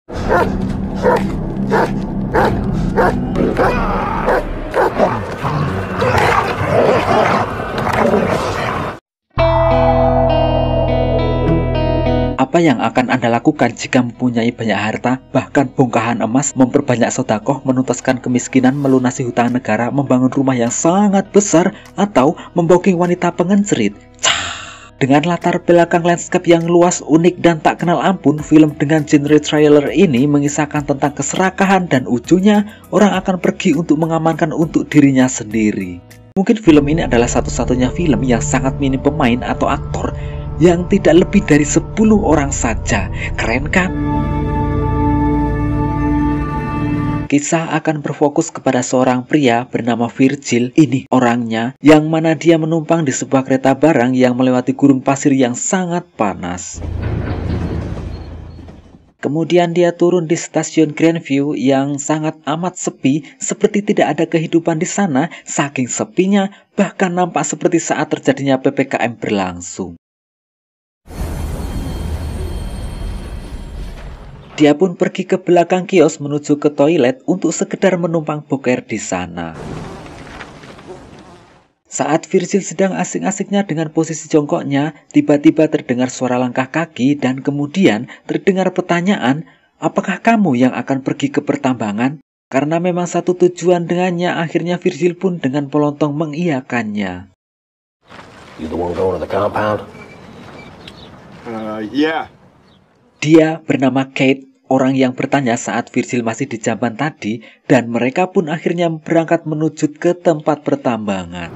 Apa yang akan Anda lakukan jika mempunyai banyak harta, bahkan bongkahan emas, memperbanyak sedekah, menuntaskan kemiskinan, melunasi hutang negara, membangun rumah yang sangat besar, atau memboking wanita pengencerit? Dengan latar belakang landscape yang luas, unik, dan tak kenal ampun, film dengan genre trailer ini mengisahkan tentang keserakahan dan ujungnya orang akan pergi untuk mengamankan untuk dirinya sendiri. Mungkin film ini adalah satu-satunya film yang sangat minim pemain atau aktor yang tidak lebih dari 10 orang saja. Keren kan? Kisah akan berfokus kepada seorang pria bernama Virgil. Ini orangnya, yang mana dia menumpang di sebuah kereta barang yang melewati gurun pasir yang sangat panas. Kemudian dia turun di stasiun Grandview yang sangat amat sepi, seperti tidak ada kehidupan di sana. Saking sepinya, bahkan nampak seperti saat terjadinya PPKM berlangsung. Dia pun pergi ke belakang kios menuju ke toilet untuk sekedar menumpang boker di sana. Saat Virgil sedang asik-asiknya dengan posisi jongkoknya, tiba-tiba terdengar suara langkah kaki dan kemudian terdengar pertanyaan, apakah kamu yang akan pergi ke pertambangan? Karena memang satu tujuan dengannya, akhirnya Virgil pun dengan pelontong mengiyakannya. You the one going to the compound? Yeah. Dia bernama Kate, orang yang bertanya saat Virgil masih di jamban tadi, dan mereka pun akhirnya berangkat menuju ke tempat pertambangan.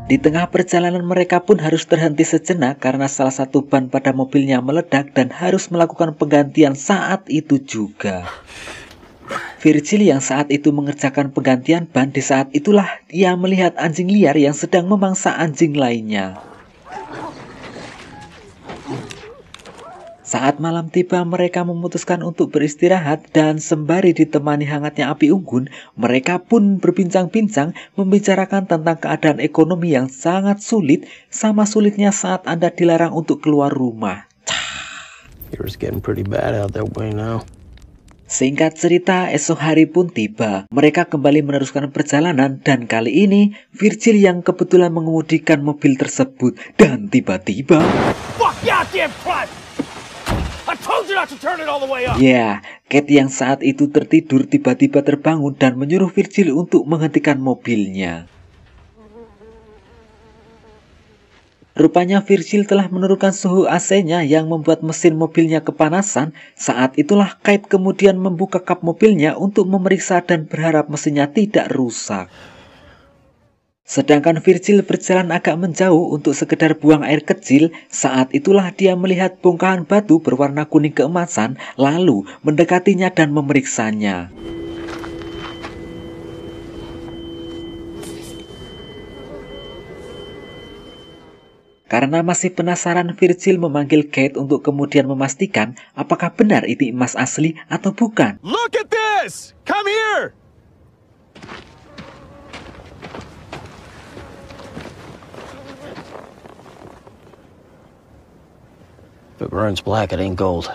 Di tengah perjalanan mereka pun harus terhenti sejenak karena salah satu ban pada mobilnya meledak dan harus melakukan penggantian saat itu juga. Virgil yang saat itu mengerjakan penggantian ban, di saat itulah ia melihat anjing liar yang sedang memangsa anjing lainnya. Saat malam tiba, mereka memutuskan untuk beristirahat dan sembari ditemani hangatnya api unggun, mereka pun berbincang-bincang membicarakan tentang keadaan ekonomi yang sangat sulit, sama sulitnya saat Anda dilarang untuk keluar rumah. It's getting pretty bad out that way now. Singkat cerita, esok hari pun tiba. Mereka kembali meneruskan perjalanan dan kali ini Virgil yang kebetulan mengemudikan mobil tersebut. Dan tiba-tiba... Ya, Kate yang saat itu tertidur tiba-tiba terbangun dan menyuruh Virgil untuk menghentikan mobilnya. Rupanya Virgil telah menurunkan suhu AC-nya yang membuat mesin mobilnya kepanasan. Saat itulah Kate kemudian membuka kap mobilnya untuk memeriksa dan berharap mesinnya tidak rusak. Sedangkan Virgil berjalan agak menjauh untuk sekedar buang air kecil. Saat itulah dia melihat bongkahan batu berwarna kuning keemasan, lalu mendekatinya dan memeriksanya. Karena masih penasaran, Virgil memanggil Kate untuk kemudian memastikan apakah benar itu emas asli atau bukan. Look at this! Come here! If it burns black, it ain't gold.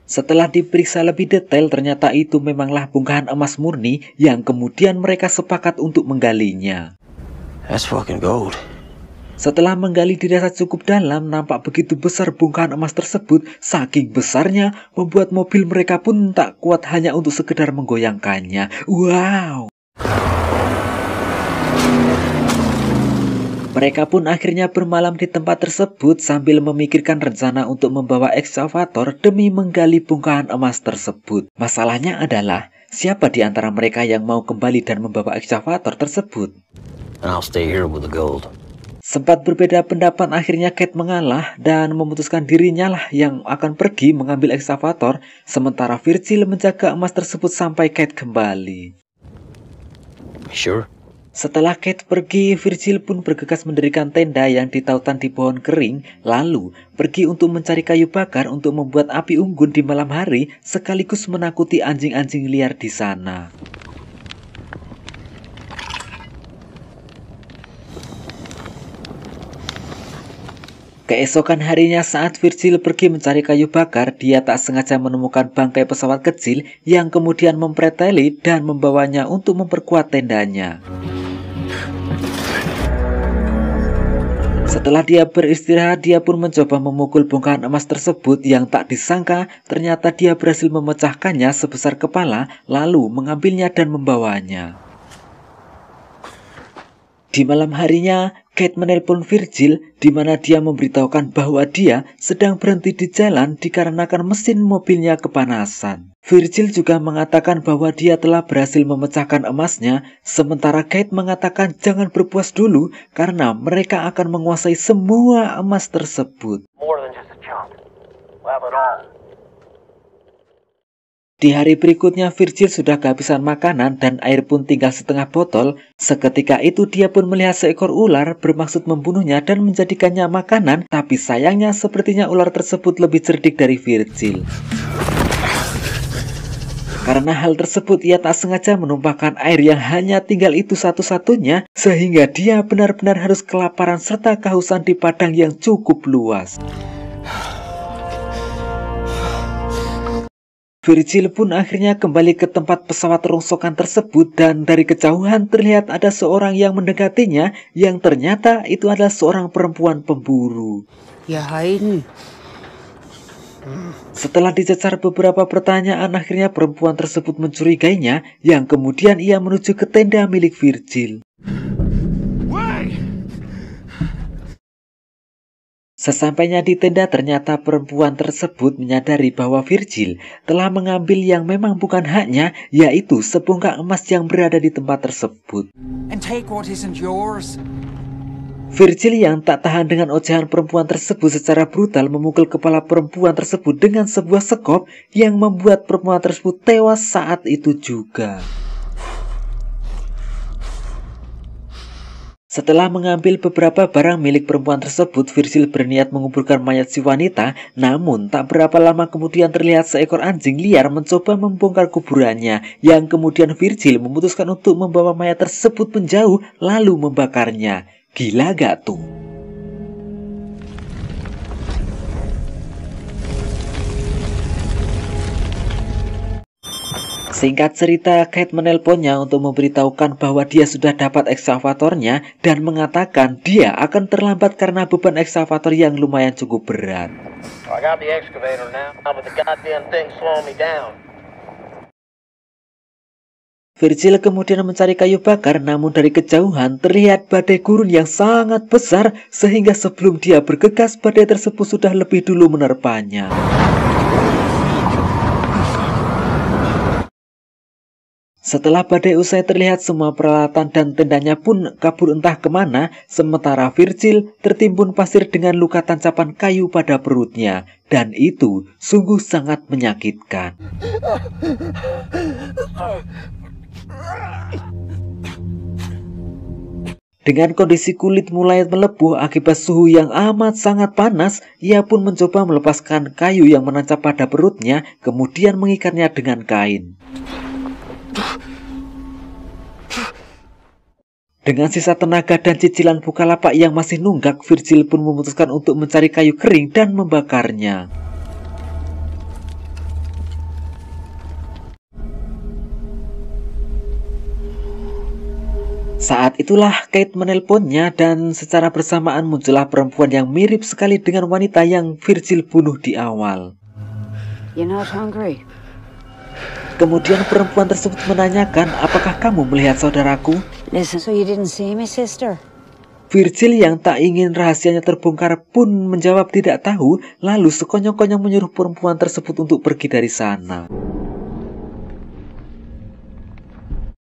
Setelah diperiksa lebih detail, ternyata itu memanglah bongkahan emas murni yang kemudian mereka sepakat untuk menggalinya. That's fucking gold. Setelah menggali dirasa cukup dalam, nampak begitu besar bongkahan emas tersebut. Saking besarnya, membuat mobil mereka pun tak kuat hanya untuk sekedar menggoyangkannya. Wow! Mereka pun akhirnya bermalam di tempat tersebut sambil memikirkan rencana untuk membawa ekskavator demi menggali bongkahan emas tersebut. Masalahnya adalah, siapa di antara mereka yang mau kembali dan membawa ekskavator tersebut? And I'll stay here with the gold. Sempat berbeda pendapat, akhirnya Kate mengalah dan memutuskan dirinya lah yang akan pergi mengambil ekskavator, sementara Virgil menjaga emas tersebut sampai Kate kembali. Sure? Setelah Kate pergi, Virgil pun bergegas mendirikan tenda yang ditautan di pohon kering, lalu pergi untuk mencari kayu bakar untuk membuat api unggun di malam hari, sekaligus menakuti anjing-anjing liar di sana. Keesokan harinya saat Virgil pergi mencari kayu bakar, dia tak sengaja menemukan bangkai pesawat kecil yang kemudian mempreteli dan membawanya untuk memperkuat tendanya. Setelah dia beristirahat, dia pun mencoba memukul bongkahan emas tersebut yang tak disangka ternyata dia berhasil memecahkannya sebesar kepala, lalu mengambilnya dan membawanya. Di malam harinya, Kate menelpon Virgil di mana dia memberitahukan bahwa dia sedang berhenti di jalan dikarenakan mesin mobilnya kepanasan. Virgil juga mengatakan bahwa dia telah berhasil memecahkan emasnya, sementara Kate mengatakan jangan berpuas dulu karena mereka akan menguasai semua emas tersebut. Di hari berikutnya, Virgil sudah kehabisan makanan dan air pun tinggal setengah botol. Seketika itu dia pun melihat seekor ular bermaksud membunuhnya dan menjadikannya makanan, tapi sayangnya sepertinya ular tersebut lebih cerdik dari Virgil. Karena hal tersebut, ia tak sengaja menumpahkan air yang hanya tinggal itu satu-satunya, sehingga dia benar-benar harus kelaparan serta kehausan di padang yang cukup luas. Virgil pun akhirnya kembali ke tempat pesawat rongsokan tersebut dan dari kejauhan terlihat ada seorang yang mendekatinya yang ternyata itu adalah seorang perempuan pemburu. Ya Hayden. Setelah dicecar beberapa pertanyaan, akhirnya perempuan tersebut mencurigainya yang kemudian ia menuju ke tenda milik Virgil. Sesampainya di tenda, ternyata perempuan tersebut menyadari bahwa Virgil telah mengambil yang memang bukan haknya, yaitu sebongkah emas yang berada di tempat tersebut. And take what isn't yours. Virgil yang tak tahan dengan ocehan perempuan tersebut secara brutal memukul kepala perempuan tersebut dengan sebuah sekop yang membuat perempuan tersebut tewas saat itu juga. Setelah mengambil beberapa barang milik perempuan tersebut, Virgil berniat menguburkan mayat si wanita, namun tak berapa lama kemudian terlihat seekor anjing liar mencoba membongkar kuburannya, yang kemudian Virgil memutuskan untuk membawa mayat tersebut menjauh lalu membakarnya. Gila gak tuh? Singkat cerita, Kate menelponnya untuk memberitahukan bahwa dia sudah dapat ekskavatornya dan mengatakan dia akan terlambat karena beban ekskavator yang lumayan cukup berat. I got the excavator now, but the goddamn thing's slowing me down. Virgil kemudian mencari kayu bakar, namun dari kejauhan terlihat badai gurun yang sangat besar sehingga sebelum dia bergegas, badai tersebut sudah lebih dulu menerpanya. Setelah badai usai, terlihat semua peralatan dan tendanya pun kabur entah kemana, sementara Virgil tertimbun pasir dengan luka tancapan kayu pada perutnya, dan itu sungguh sangat menyakitkan. Dengan kondisi kulit mulai melepuh akibat suhu yang amat sangat panas, ia pun mencoba melepaskan kayu yang menancap pada perutnya, kemudian mengikatnya dengan kain. Dengan sisa tenaga dan cicilan bukalapak yang masih nunggak, Virgil pun memutuskan untuk mencari kayu kering dan membakarnya. Saat itulah Kate menelponnya dan secara bersamaan muncullah perempuan yang mirip sekali dengan wanita yang Virgil bunuh di awal. You're not hungry. Kemudian perempuan tersebut menanyakan, apakah kamu melihat saudaraku? Listen, so you didn't see me, sister? Virgil yang tak ingin rahasianya terbongkar pun menjawab tidak tahu, lalu sekonyong-konyong menyuruh perempuan tersebut untuk pergi dari sana.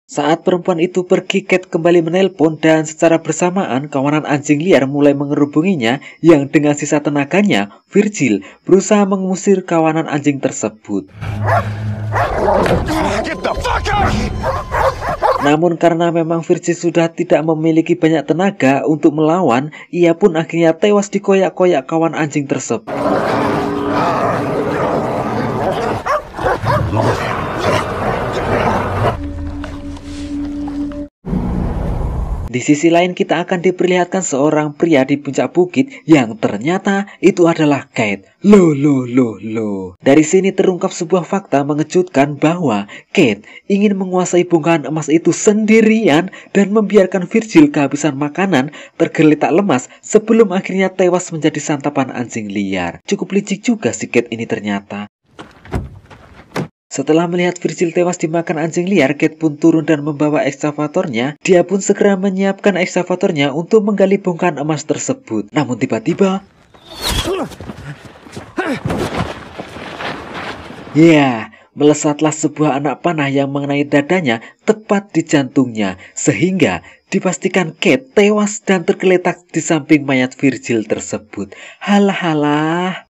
Saat perempuan itu pergi, Kate kembali menelpon dan secara bersamaan kawanan anjing liar mulai mengerubunginya yang dengan sisa tenaganya, Virgil berusaha mengusir kawanan anjing tersebut. Get the fuck out! Namun karena memang Virgil sudah tidak memiliki banyak tenaga untuk melawan, ia pun akhirnya tewas dikoyak-koyak kawan anjing tersebut. Di sisi lain kita akan diperlihatkan seorang pria di puncak bukit yang ternyata itu adalah Kate. Loh. Dari sini terungkap sebuah fakta mengejutkan bahwa Kate ingin menguasai bongkahan emas itu sendirian dan membiarkan Virgil kehabisan makanan tergeletak lemas sebelum akhirnya tewas menjadi santapan anjing liar. Cukup licik juga si Kate ini ternyata. Setelah melihat Virgil tewas dimakan anjing liar, Kate pun turun dan membawa ekskavatornya. Dia pun segera menyiapkan ekskavatornya untuk menggali bongkahan emas tersebut. Namun tiba-tiba, melesatlah sebuah anak panah yang mengenai dadanya tepat di jantungnya, sehingga dipastikan Kate tewas dan tergeletak di samping mayat Virgil tersebut. Halah.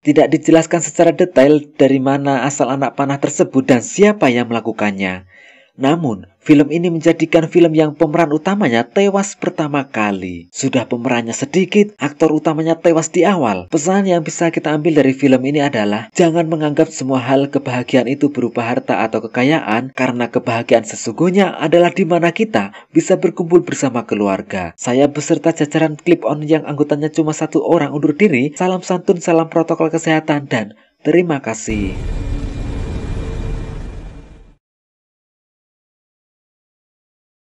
Tidak dijelaskan secara detail dari mana asal anak panah tersebut dan siapa yang melakukannya. Namun, film ini menjadikan film yang pemeran utamanya tewas pertama kali. Sudah pemerannya sedikit, aktor utamanya tewas di awal. Pesan yang bisa kita ambil dari film ini adalah, jangan menganggap semua hal kebahagiaan itu berupa harta atau kekayaan, karena kebahagiaan sesungguhnya adalah di mana kita bisa berkumpul bersama keluarga. Saya beserta jajaran Clip On yang anggotanya cuma 1 orang undur diri. Salam santun, salam protokol kesehatan, dan terima kasih.